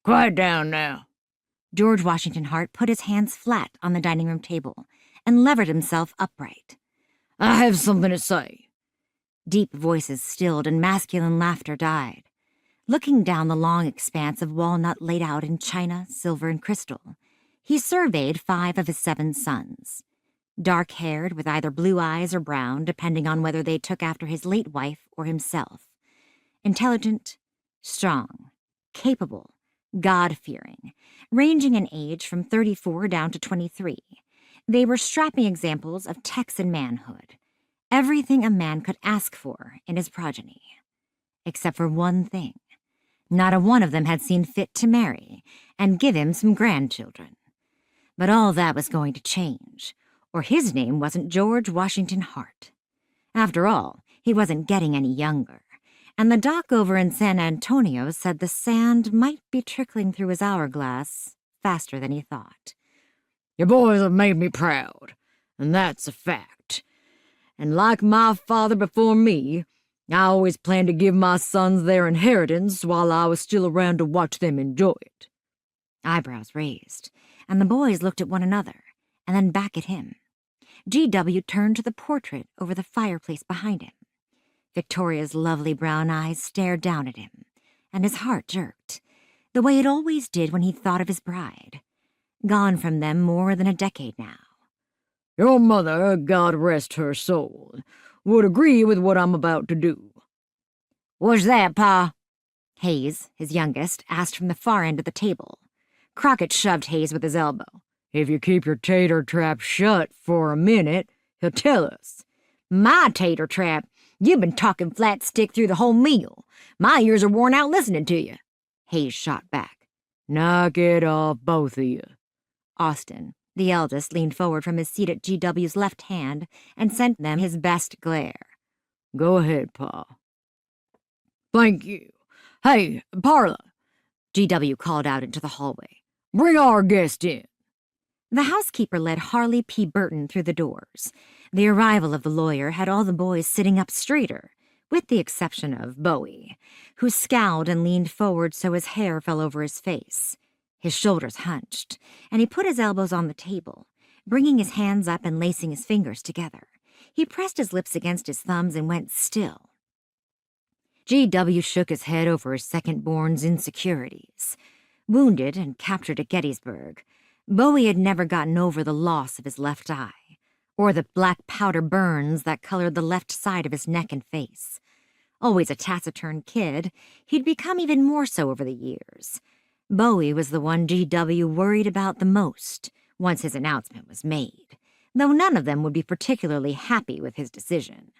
Quiet down now. George Washington Hart put his hands flat on the dining room table and levered himself upright. I have something to say. Deep voices stilled and masculine laughter died. Looking down the long expanse of walnut laid out in china, silver, and crystal, he surveyed 5 of his 7 sons. Dark-haired, with either blue eyes or brown, depending on whether they took after his late wife or himself. Intelligent, strong, capable, God-fearing, ranging in age from 34 down to 23. They were strapping examples of Texan manhood, everything a man could ask for in his progeny. Except for one thing. Not a one of them had seen fit to marry and give him some grandchildren. But all that was going to change, or his name wasn't George Washington Hart. After all, he wasn't getting any younger, and the doc over in San Antonio said the sand might be trickling through his hourglass faster than he thought. Your boys have made me proud, and that's a fact. And like my father before me, I always planned to give my sons their inheritance while I was still around to watch them enjoy it. Eyebrows raised, and the boys looked at one another, and then back at him. G.W. turned to the portrait over the fireplace behind him. Victoria's lovely brown eyes stared down at him, and his heart jerked, the way it always did when he thought of his bride. Gone from them more than a decade now. Your mother, God rest her soul, would agree with what I'm about to do. What's that, Pa? Hayes, his youngest, asked from the far end of the table. Crockett shoved Hayes with his elbow. If you keep your tater trap shut for a minute, he'll tell us. My tater trap? You've been talking flat stick through the whole meal. My ears are worn out listening to you. Hayes shot back. Knock it off, both of you. Austin, the eldest, leaned forward from his seat at G.W.'s left hand and sent them his best glare. Go ahead, Pa. Thank you. Hey, Parla, G.W. called out into the hallway. Bring our guest in. The housekeeper led Harley P. Burton through the doors. The arrival of the lawyer had all the boys sitting up straighter, with the exception of Bowie, who scowled and leaned forward so his hair fell over his face. His shoulders hunched, and he put his elbows on the table, bringing his hands up and lacing his fingers together. He pressed his lips against his thumbs and went still. G.W. shook his head over his second-born's insecurities. Wounded and captured at Gettysburg, Bowie had never gotten over the loss of his left eye, or the black powder burns that colored the left side of his neck and face. Always a taciturn kid, he'd become even more so over the years. Bowie was the one G.W. worried about the most once his announcement was made, though none of them would be particularly happy with his decision.